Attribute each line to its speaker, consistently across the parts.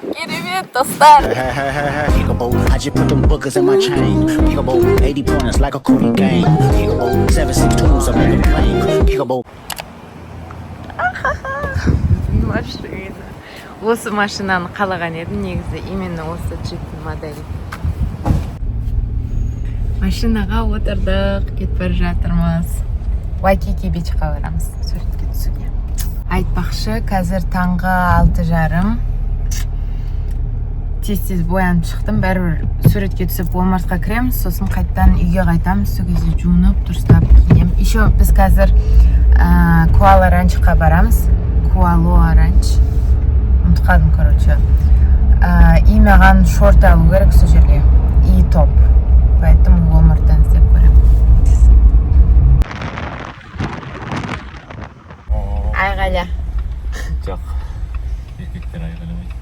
Speaker 1: Керемет достар.
Speaker 2: Peekaboo, I just put them bookers in my chain. Peekaboo, 80 pointers like a Kobe game. Peekaboo, 762s I'm in the plane. Peekaboo.
Speaker 1: Машина. Осы машинаны қалаған едім негізі, именно осы джиптің моделі. Машинаға отырдық, кетіп бара жатырмыз. Вайкики бичқа барамыз, суретке түсуге. Айтпақшы, қазір таңғы 6:30. Тез боянып шықтым, бәрібір суретке түсіп Walmartқа кіреміз, сосын қайттан үйге қайтамыз, сол кезде жуынып, дұрыстап киінемін. Еще біз қазір Куала Ранчқа барамыз. Куала Ранч. Ұмытқадым, короче. И маған шорт алу керек сол жерге. И топ. Поэтому Walmart'тан іздеп көремін. Айғаля.
Speaker 3: Жоқ. Еркектер айғаламайды.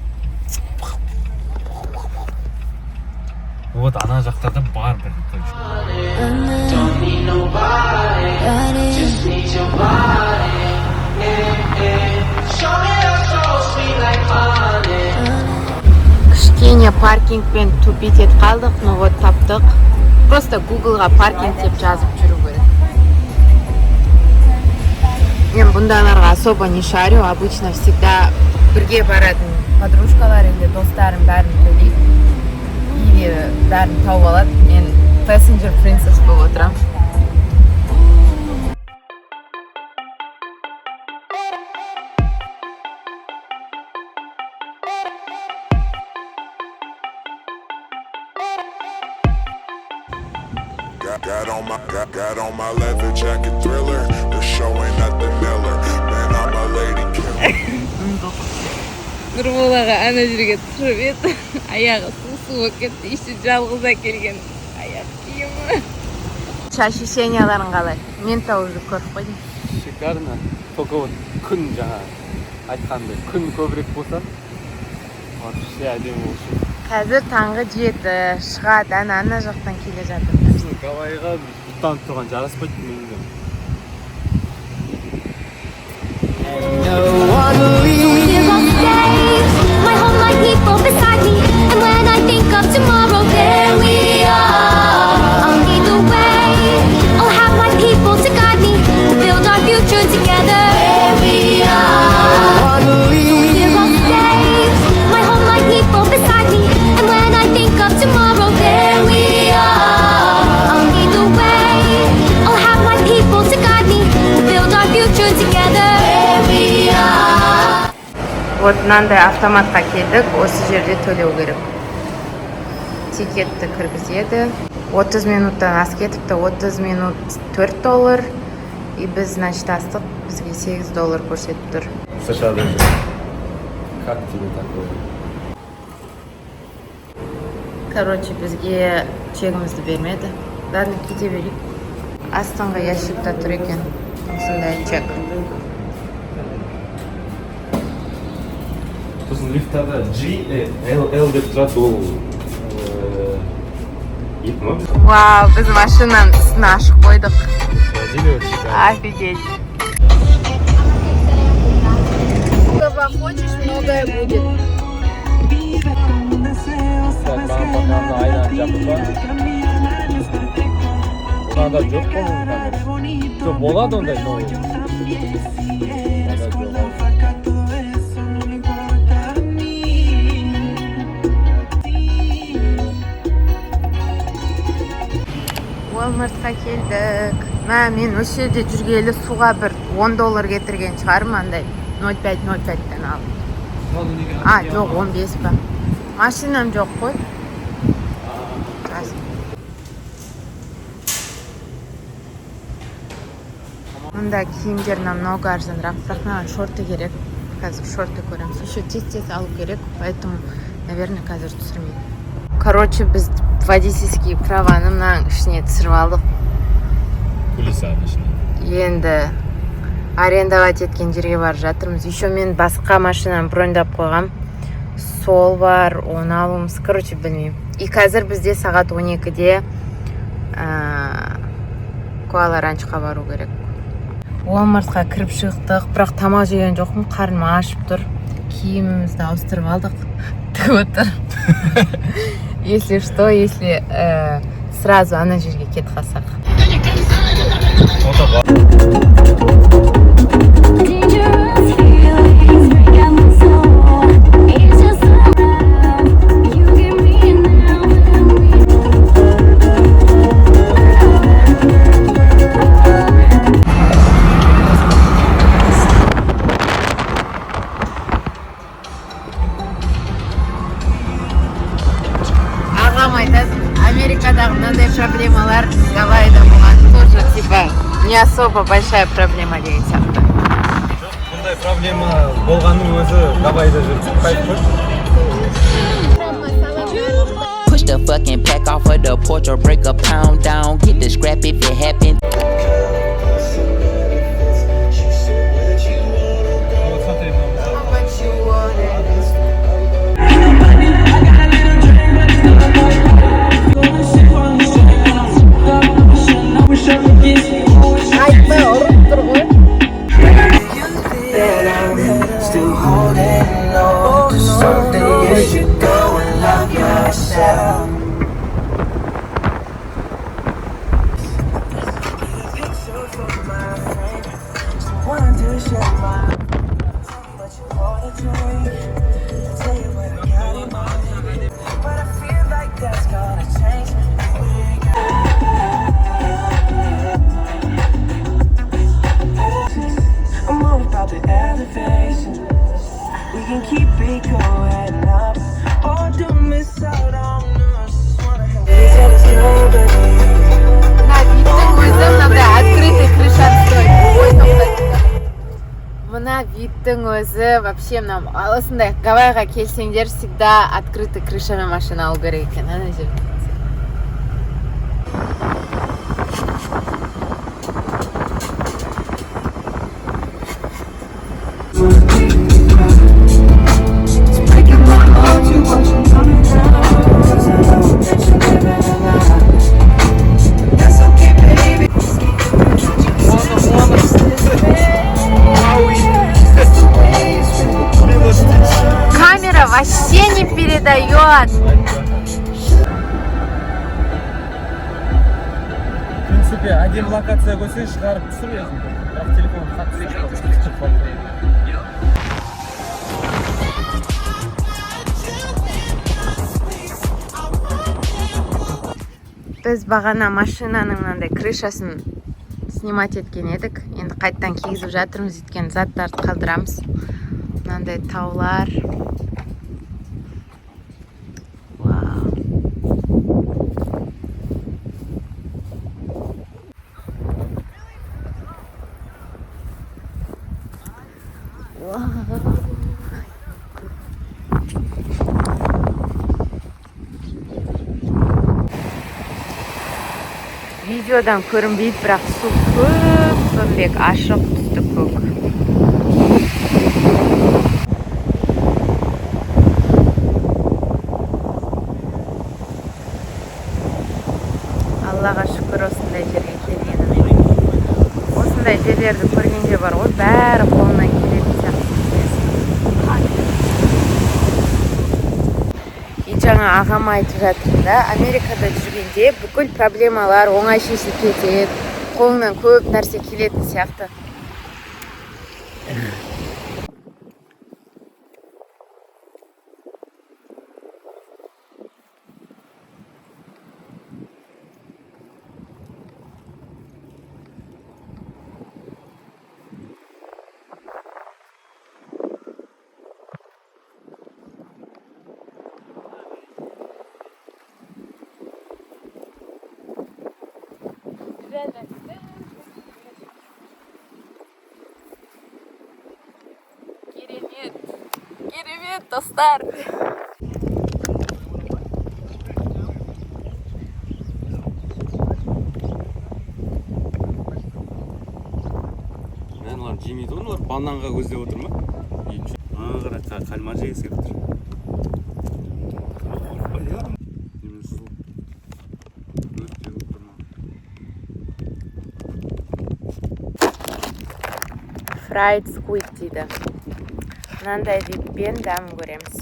Speaker 3: Вот ана жақтарда бар бір точка.
Speaker 4: Don't need nobody, just need your body. Show me your soul sweet like honey.
Speaker 1: Кішкене паркингпен тупить етіп қалдық, но вот таптық. Просто Googleға паркинг деп жазып жүру керек. Мен бұндайларға особо не шарю, обычно всегда бірге баратын подружкалар или достарым бәрін төлейді. Или бәрін тауып алады. Мен passenger princess болып отырам.
Speaker 5: Got on my leather jacket Thriller. The show ain't nothing Miller. Man, I'm a lady killer.
Speaker 1: Нұрболаға ана жерге тұрып еді. Аяғы су болып кетті. Еще жалғыз әкелген аяқ киімі. Ощущенияларың қалай? Мен тауызды көріп қойдым.
Speaker 3: Шикарно. Только вот күн жаңа айтқандай күн көбірек болса, вообще әдемі болсын.
Speaker 1: Қазір таңғы 7 шығады, ана жақтан келе жатырмыз.
Speaker 3: Гавайыға бұттанып тұрған жараспайды менде.
Speaker 6: My home like people beside me, and when I think of tomorrow, there we are. I'll lead the way. I'll have my people to guide me. We'll build our future together. There we are. Here I'll stay. My home like people beside me, and when I think of tomorrow, there we are. I'll lead the way. I'll have my people to guide me. We'll build our future together. There we are.
Speaker 1: Вот мынандай автоматқа келдік, осы жерде төлеу керек. Тикетті кіргізеді. 30 минуттан ас кетіпті, 30 минут $4. И біз, значит, астық, бізге $8 көрсетіп тұр.
Speaker 3: США-да же. Как тебе такое?
Speaker 1: Короче, бізге чегімізді бермеді. Ладно, кете берейік. Астыңғы ящикта тұр екен. Осындай чек.
Speaker 3: Сосын лифтарда G, L деп тұрады, ол екі ма?
Speaker 1: Вау, біз машинаның үстін ашық қойдық.
Speaker 3: Бразилия шикарно.
Speaker 1: Офигеть. Сколько хочешь, многое будет.
Speaker 3: Так, маған айдан жақын ба? Бұнада жоқ қой. Жоқ, болады ондай, но...
Speaker 1: Walmartқа келдік. Мен осы жерде жүргелі суға бір $10 кетірген шығарым, андай 0,5-0,5-тен алып. Жоқ, 15 ба. Машинам жоқ қой. Мұнда киімдер намного арзанырақ, бірақ маған шорты керек. Қазір шорты көреміз. Еще тез алу керек, поэтому, наверное, қазір түсірмейді. Короче, біз водительский праваны мынаның ішіне түсіріп алдық.
Speaker 3: Кулисаның ішіне.
Speaker 1: Енді арендовать еткен жерге барып жатырмыз. Еще мен басқа машинаны броньдап қойғам. Сол бар, оны алуымыз, короче, білмеймін. И қазір бізде сағат 12-де Куала Ранчқа бару керек. Walmartқа кіріп шықтық, бірақ тамақ жеген жоқпын, қарным ашып тұр. Киімімізді ауыстырып алдық. деп отыр. Если что, если сразу ана жерге кетіп қалсақ.
Speaker 6: Dangerous feelings got my soul. It's just around. You get me now and we
Speaker 1: Ағам айтады, Америкадағы мынандай проблемалар Гавайда болған тоже типа не особо большая проблема деген сияқты.
Speaker 3: Бұндай проблема болғанның өзі Гавайда жүріп қайтып қой.
Speaker 2: Push the fucking pack off of the porch or break a pound down. Get the scrap if it happen.
Speaker 3: Вот смотри,
Speaker 1: Айтпай ұрып тұр ғой.
Speaker 4: Still holding on to something. You should go and love yourself. Wanted to share my, but you wanna drink. Tell you what I got in my head, but I feel like that's gonna change. I'm all about the elevation. We can keep it going up. Oh, don't miss out on us. Just wanna hang with
Speaker 1: Мына видтің өзі вообще мына осындай Гавайға келсеңдер всегда открытый крышамен машина алу керек екен. Ана жерде. Камера вообще не передает.
Speaker 3: В принципе, один локация көрсең шығарып түсір өзіңді. Бірақ телефон қатты
Speaker 1: Біз бағана машинаның мынандай крышасын снимать еткен едік. Енді қайттан кигізіп жатырмыз, еткен заттарды қалдырамыз. Мынандай таулар. Вау. Видеодан көрінбейді, бірақ су көп, көбірек ашық түсті көк. Аллаға шүкір осындай жерге келгеніме. Осындай жерлерді көргенде бар ғой, бәрі қолынан келетін сияқты. Жаңа ағам айтып жатыр да, Америкада жүргенде бүкіл проблемалар оңай шешіліп кетеді, қолыңнан көп нәрсе келетін сияқты. Керемет, достар.
Speaker 3: Аналар жемейді ғой, олар бананға көздеп отыр ма? Қарай, кальмар жегісі келіп тұр.
Speaker 1: Fried squid дейді. Мынандай виппен дәмін көреміз.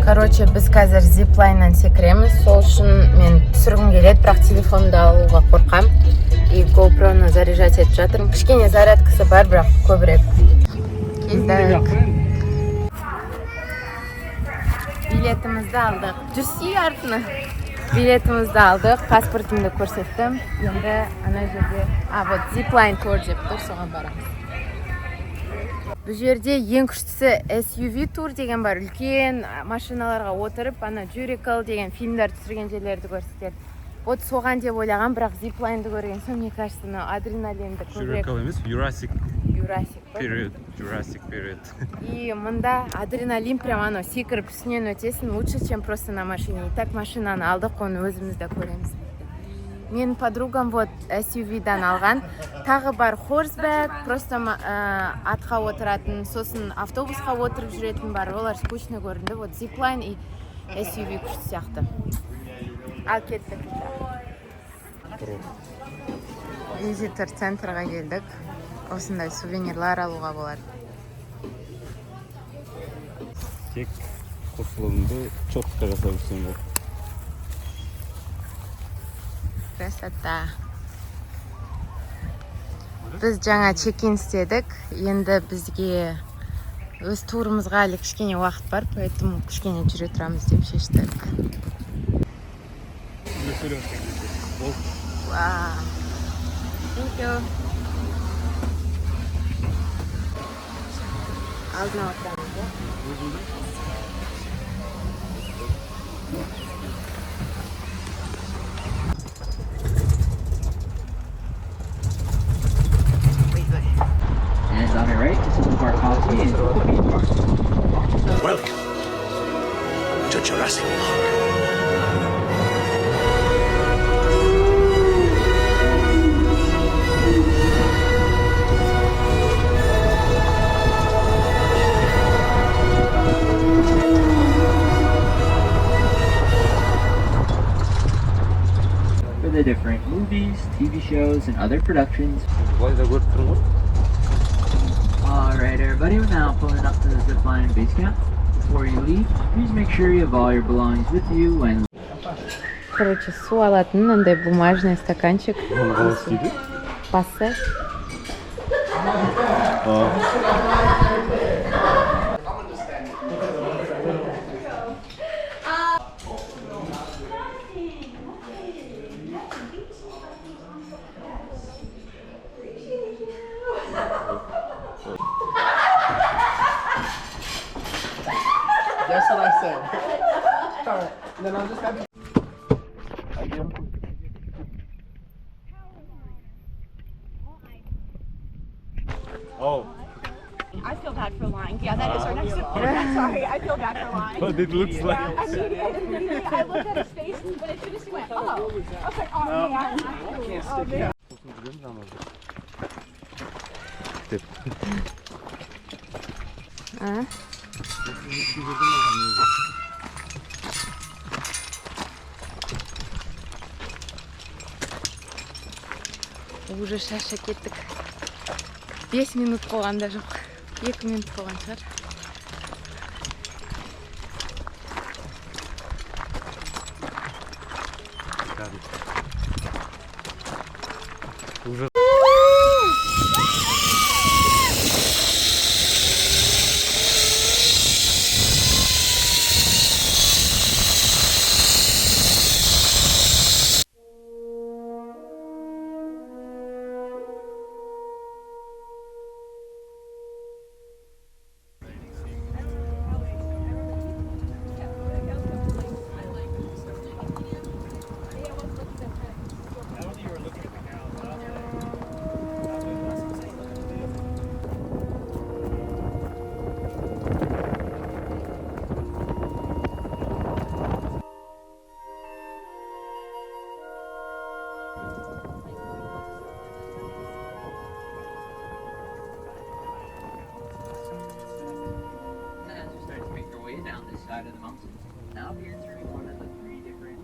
Speaker 1: Короче, біз қазір зиплайннан секіреміз. Сол үшін мен түсіргім келеді, бірақ телефонды алуға қорқам. И GoPro'ны заряжать етіп жатырмын. Кішкене зарядкасы бар, бірақ көбірек. Келдік. Билетімізді алдық. Жүрсей артына. Билетімізді алдық. Паспортымды көрсеттім. Енді ана жерде, вот зиплайн тур деп тұр, соған барамыз. Бұл жерде ең күштісі SUV тур деген бар. Үлкен машиналарға отырып, ана Jurassic деген фильмдер түсірген жерлерді көрсетеді. Вот соған деп ойлаған, бірақ зиплайнды көрген соң, мне кажется, адреналинді көбірек.
Speaker 3: Jurassic емес, Jurassic period.
Speaker 1: И мында адреналин прям ано секіріп үстінен өтесің, лучше, чем просто на машине. И так машинаны алдық, оны өзімізді көреміз. Мен подругам вот SUV-дан алған. Тағы бар хорсбэк, просто атқа отыратын, сосын автобусқа отырып жүретін бар. Олар скучно көрінді. Вот зиплайн и SUV күшті сияқты. Ал кеттік. Визитор центрға келдік. Осындай сувенирлар алуға болады.
Speaker 3: Тек қосылымды четко жасап өтсең болды.
Speaker 1: Красота. Біз жаңа чекин істедік. Енді бізге өз турымызға әлі кішкене уақыт бар, поэтому кішкене жүре тұрамыз деп шештік. Вау. Thank you. Алдына отырамыз, да?
Speaker 7: And on your right, this is the Barkowski and Coconut Park.
Speaker 2: Welcome to Jurassic Park.
Speaker 7: For the different movies, TV shows, and other productions. Alright everybody, we're now pulling up to the zipline base camp. Before you leave, please make sure you have all your belongings with you and...
Speaker 1: Короче, су алатын мындай бумажный стаканчик. Пасса.
Speaker 8: That's what I said. Alright, then I'll just have you.
Speaker 3: Oh,
Speaker 9: I feel bad for lying. Yeah, that is our next I'm sorry, I feel bad for lying.
Speaker 3: but it looks like...
Speaker 9: Immediately, I looked at his face, but as soon as he went, oh, I was like, oh, man. Oh, man.
Speaker 1: А? Уже шаша кеттік. 5 минут болғанда жоқ. 2 минут болған шығар.
Speaker 3: Уже...
Speaker 7: I'll be answering one of the 3 different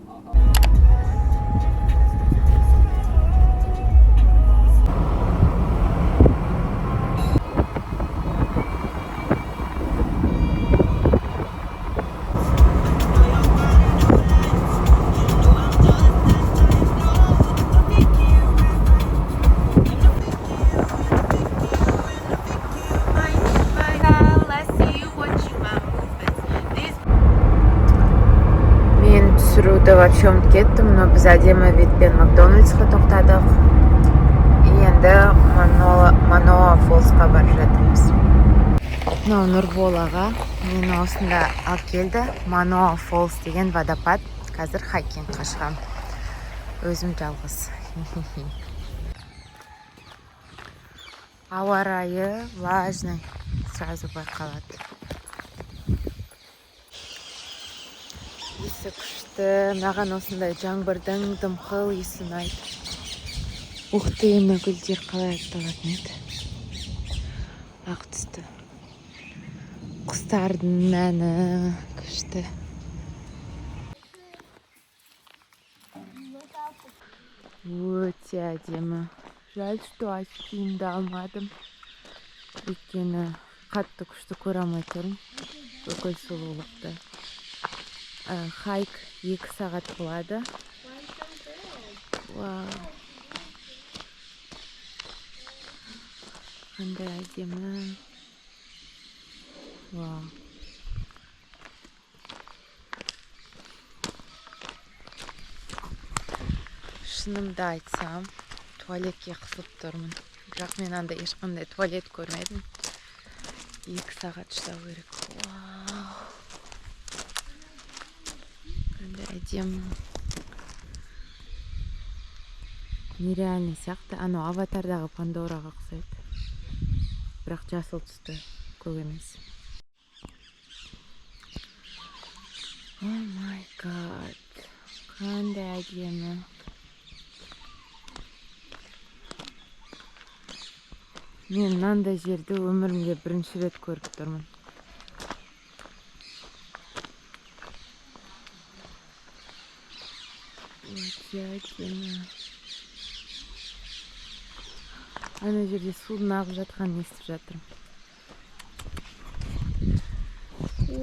Speaker 1: Men түсіруді вообще ұмытып кеттім, но біз әдемі ветпен Макдональдсқа тоқтадық. Енді Маноа Фолсқа бара жатырмыз. Мынау Нұрбол аға мені осында алып келді. Маноа Фолс деген водопад. Қазір хайкингқа шығам. Өзім жалғыз. Ауа райы влажный, сразу байқалады. Иісі күшті, маған осындай жаңбырдың дымқыл иісі ұнайды. Ух ты, мына гүлдер қалай атталатын еді. Ақ түсті. Құстардың мәні күшті. Өте әдемі. Жаль, что очкимді алмадым. Өйткені қатты күшті көре алмай тұрмын. Бүкіл сұлулықты. Хайк 2 сағат болады. Вау. Қандай әдемі. Вау. Шынымды айтсам, туалетке қысып тұрмын. Бірақ мен анда ешқандай туалет көрмедім. 2 сағат шыдау керек. Вау. Қандай әдемі. Нереальный сияқты. Анау аватардағы Пандораға ұқсайды. Бірақ жасыл түсті, көк емес. О май гад. Қандай әдемі. Мен мынандай жерді өмірімде бірінші рет көріп тұрмын. Өте әдемі. Ана жерде судың ағып жатқанын естіп жатырмын.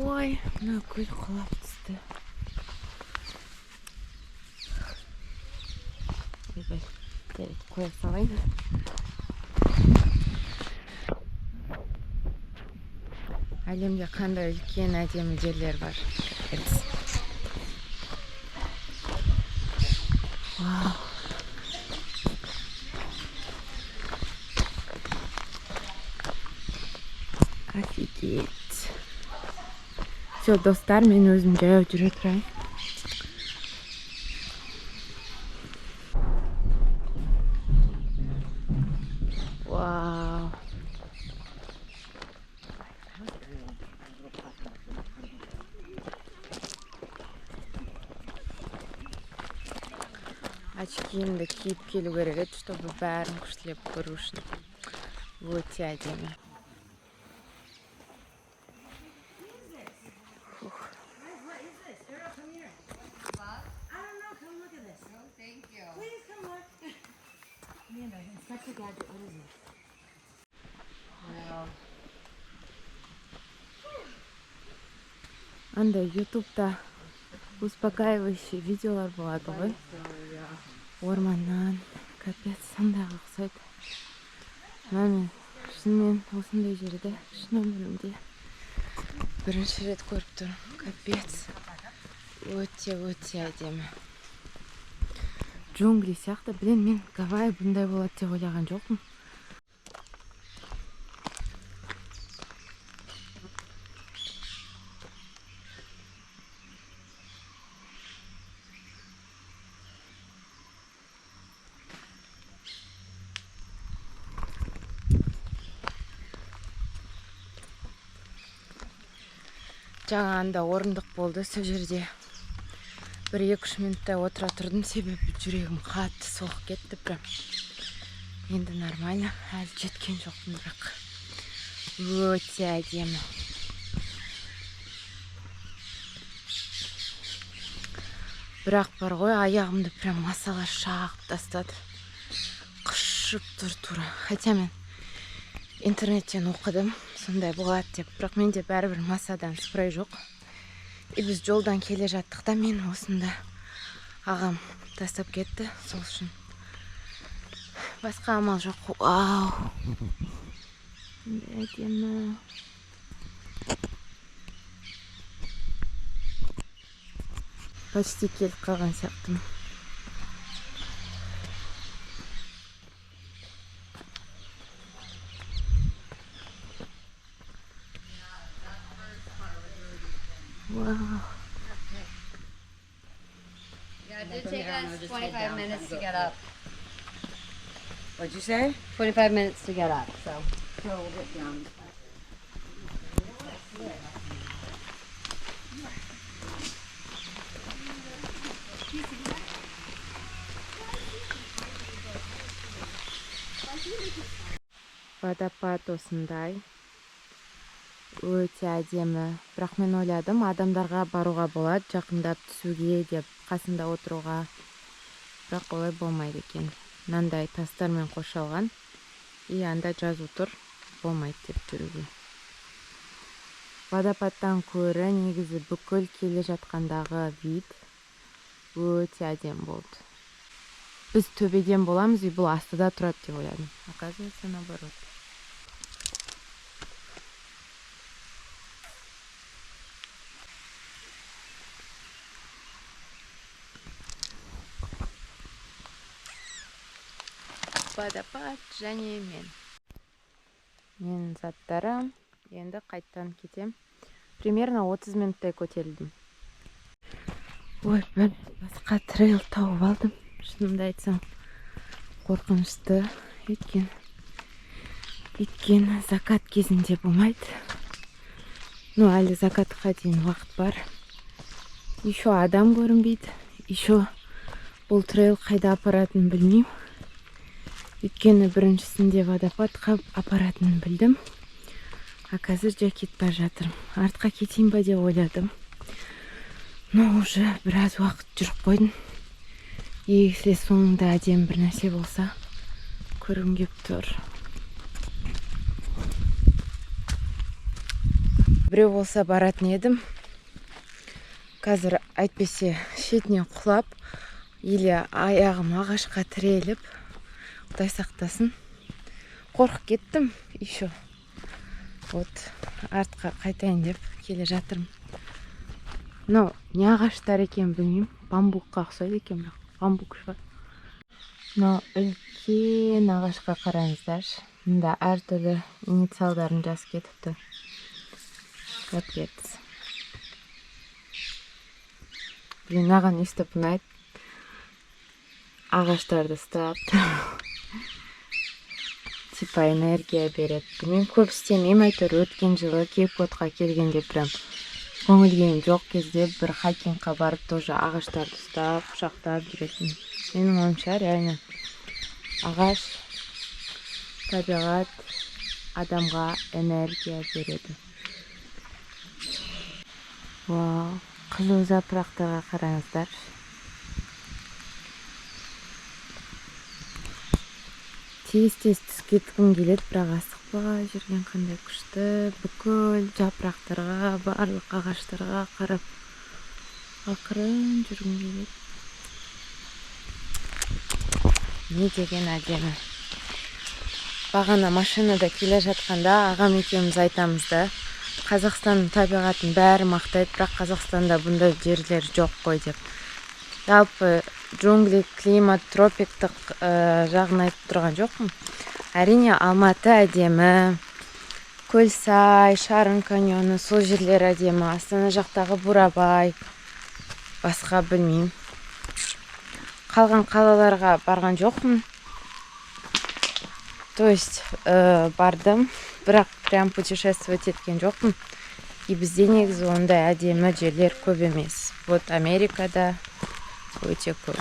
Speaker 1: Ой, мына гүл құлап түсті. Ойбай, жарайды, қоя салайын. Әлемде қандай үлкен әдемі жерлер бар. Вау. Офигеть. Все, достар, мен өзім жаяу жүре тұрайын. Вау. Очкиімді киіп келу керек еді, чтобы бәрін күштілеп көру үшін. Өте әдемі. Андай ютубта успокаивающий видеолар болады ғой. Орманнан, капец, сондағы ұқсайды. Мен шынымен осындай жерде, шын өмірімде бірінші рет көріп тұрмын. Капец. Өте әдемі. Джунгли сияқты. Блин, мен Гавайи бұндай болады деп ойлаған жоқпын. Жаңа анда орындық болды, сол жерде 1-2 минуттай отыра тұрдым, себебі жүрегім қатты соғып кетті, прям. Енді нормально, әлі жеткен жоқпын, бірақ өте әдемі. Бірақ бар ғой, аяғымды прям масалар шағып тастады. Қышып тұр тура. Хотя мен интернеттен оқыдым, сондай болады деп. Бірақ менде бәрібір масадан спрей жоқ. И біз жолдан келе жаттық та, мен осында ағам тастап кетті, сол үшін. Басқа амал жоқ. Вау! Әдемі. Почти келіп қалған сияқтымын. Wow.
Speaker 10: Yeah, it did take us 25 minutes to get up.
Speaker 1: What'd you say?
Speaker 10: 25 minutes to get up, so hold it down.
Speaker 1: Водопад осындай. Өте әдемі. Бірақ мен ойладым, адамдарға баруға болады, жақындап түсуге деп, қасында отыруға. Бірақ олай болмайды екен. Мынандай тастармен қоршалған. И анда жазу тұр, болмайды деп жүруге. Водопадтан көрі негізі бүкіл келе жатқандағы вид өте әдем болды. Біз төбеден боламыз, и бұл астыда тұрады деп ойладым. Оказывается, наоборот. Водопад және мен. Мен заттарым, енді қайттан кетем. Примерно 30 минуттай көтерілдім. Ой, бір басқа трейл тауып алдым. Шынымды айтсам, қорқынышты. Өйткені закат кезінде болмайды. Ну, әлі закатқа дейін уақыт бар. Еще адам көрінбейді. Еще бұл трейл қайда апаратын білмеймін. Өйткені біріншісінде водопадқа апаратынын білдім. А қазір жакет бар жатырмын. Артқа кетейін ба деп ойладым. Но уже біраз уақыт жүріп қойдым. Егер соңында әдемі бір нәрсе болса, көргім келіп тұр. Біреу болса баратын едім. Қазір әйтпесе шетінен құлап, или аяғым ағашқа тіреліп, Құдай сақтасын. Қорқып кеттім еще. Вот, артқа қайтайын деп келе жатырмын. Но не ағаштар екен білмеймін. Бамбукқа ұқсайды екен, бірақ бамбук шығар. Но үлкен ағашқа қараңыздаршы. Мында әртүрлі инициалдарын жазып кетіпті. Капец. Блин, маған өстіп ұнайды. Ағаштарды ұстап. Типа энергия береді. Мен көп істемеймін, әйтеуір өткен жылы Кейп-Кодқа келгенде прям көңілгем жоқ кезде бір хайкингқа барып тоже ағаштарды ұстап, құшақтап жүретін. Менің ойымша реально ағаш, табиғат адамға энергия береді. Вау, қызыл жапырақтарға қараңыздар. Тез-тез түсіп кеткім келеді, бірақ асықпай жүрген қандай күшті. Бүкіл жапырақтарға, барлық ағаштарға қарап ақырын жүргім келеді. Не деген әдемі. Бағана машинада келе жатқанда ағам екеуміз айтамыз да, Қазақстанның табиғатын бәрі мақтайды, бірақ Қазақстанда бұндай жерлер жоқ қой деп. Жалпы джунгли, климат, тропиктық жағын айтып тұрған жоқпын. Әрине Алматы әдемі, Көлсай, Шарын каньоны, сол жерлер әдемі. Астана жақтағы Бурабай, басқа білмеймін. Қалған қалаларға барған жоқпын. То есть бардым, бірақ прям путешествовать еткен жоқпын. И бізде негізі ондай әдемі жерлер көп емес. Вот Америкада өте көп.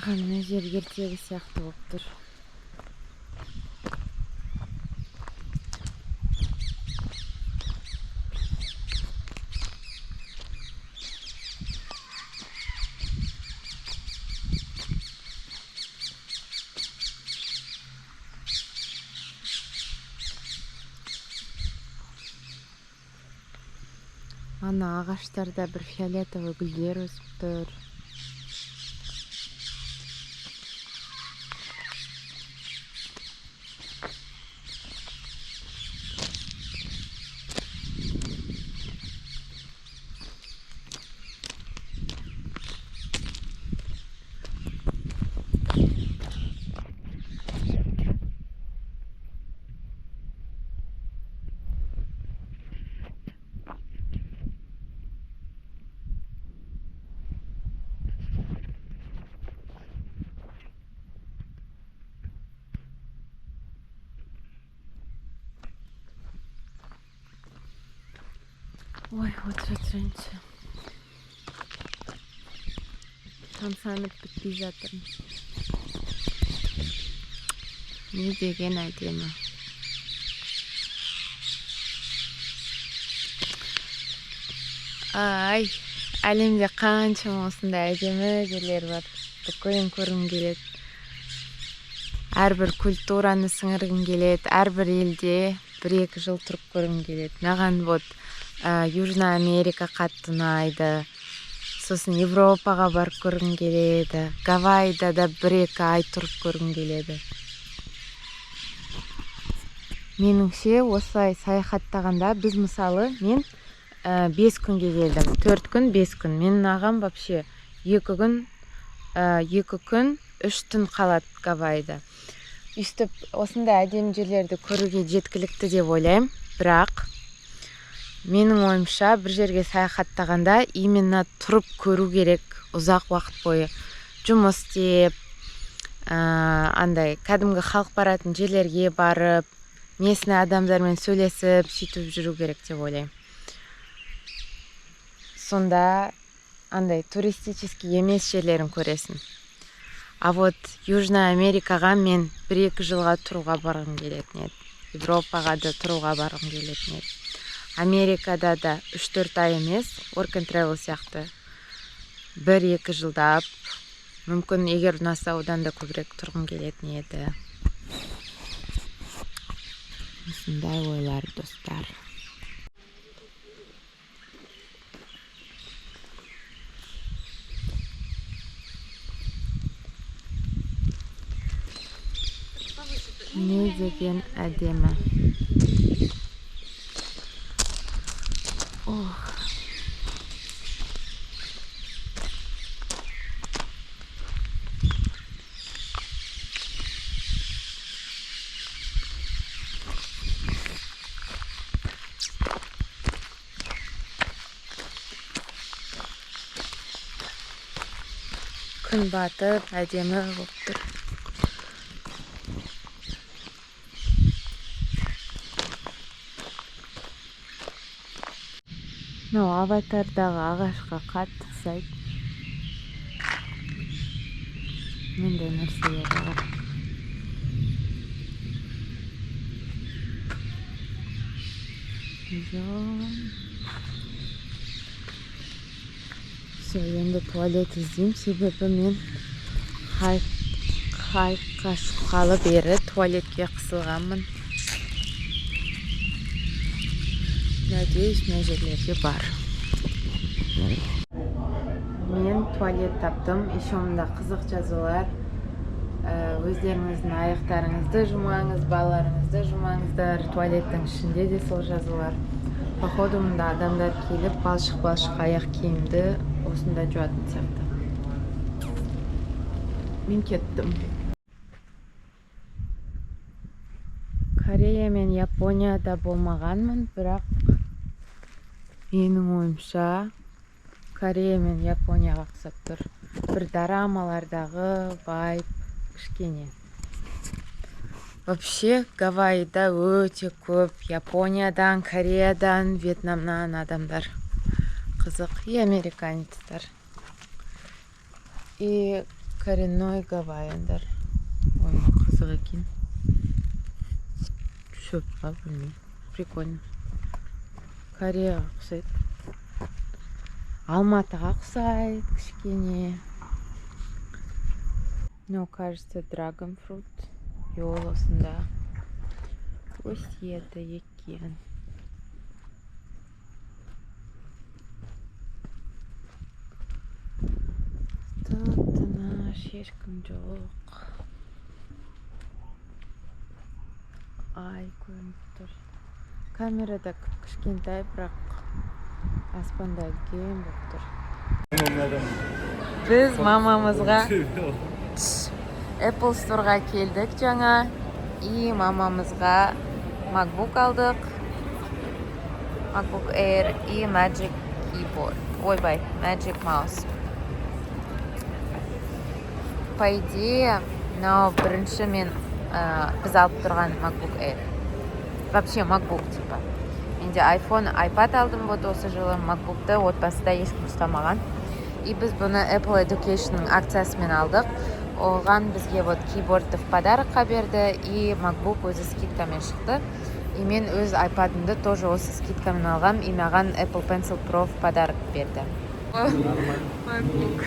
Speaker 1: маған мына жер ертегі сияқты болып тұр. Ана ағаштарда бір фиолетовый гүлдер өсіп тұр. Ой, отырыңызшы. Тамсанып бітпей жатырмын. Не деген әдемі. Ай, әлемде қаншама осындай әдемі жерлер бар. Бүкілін көргім келеді. Әрбір культураны сіңіргім келеді. Әрбір елде 1-2 жыл тұрып көргім келеді. Маған Южная Америка қатты ұнайды. Сосын Европаға барып көргім келеді. Гавайда да 1-2 ай тұрып көргім келеді. Меніңше осылай саяхаттағанда біз мысалы мен 5 күнге келдім. 4 күн, 5 күн. Менің ағам вообще 2 күн, 3 түн қалады Гавайда. Үстіп осындай әдемі жерлерді көруге жеткілікті деп ойлаймын. Бірақ менің ойымша бір жерге саяхаттағанда именно тұрып көру керек ұзақ уақыт бойы. Жұмыс істеп, андай кәдімгі халық баратын жерлерге барып, местный адамдармен сөйлесіп, сөйтіп жүру керек деп ойлаймын. Сонда андай туристический емес жерлерін көресің. А вот Южная Америкаға мен 1-2 жылға тұруға барғым келетін еді. Европаға да тұруға барғым келетін еді. Америкада да 3-4 ай емес, work and travel сияқты 1-2 жылдап, мүмкін егер ұнаса одан да көбірек тұрғым келетін еді. Осындай ойлар, достар. Не деген әдемі. Күн батып, әдемі болып тұр. Аватардағы ағашқа қатты ұқсайды. Менде нәрселер бар. Енді туалет іздеймін, себебі мен хайққа шыққалы бері туалетке қысылғанмын. Надеюсь, мына жерлерде бар. Мен туалет таптым. Еще мұнда қызық жазулар. Өздеріңіздің аяқтарыңызды жумаңыз, балаларыңызды жумаңыздар. Туалеттің ішінде де сол жазулар. Походу мұнда адамдар келіп, балшық аяқ киімді осында жуатын сияқты. Мен кеттім. Корея мен Японияда болмағанмын, бірақ менің ойымша Корея мен Японияға ұқсап тұр. Бір дорамалардағы вайб кішкене. Вообще Гавайда өте көп Япониядан, Кореядан, Вьетнамнан адамдар. Қызық, и американецтер. И Коренной гавайяндар. Ой, қызық екен. Шөп па, білмеймін. Прикольно. Кореяға ұқсайды. Алматыға ұқсайды кішкене. Но, кажется, драгонфрут yol осында өсиеті екен. Тыныш, ешкім жоқ. Ай, көрініп тұр. Камерада кішкентай, бірақ аспанда үлкен болып тұр. Біз мамамызға Apple Store'ға келдік жаңа. И мамамызға MacBook алдық. MacBook Air и Magic Keyboard. Ойбай, Magic Mouse. По идее, но бірінші мен біз алып тұрған MacBook Air. Вообще MacBook типа. Менде iPhone, iPad алдым вот осы жылы. MacBook'ты отбасыда ешкім ұстамаған. И біз бұны Apple Education'ның акциясымен алдық. Оған бізге вот keyboard'ты в подарокқа берді. И MacBook өзі скидкамен шықты. И мен өз iPad'ымды тоже осы скидкамен алғам. И маған Apple Pencil Pro в подарок берді. MacBook.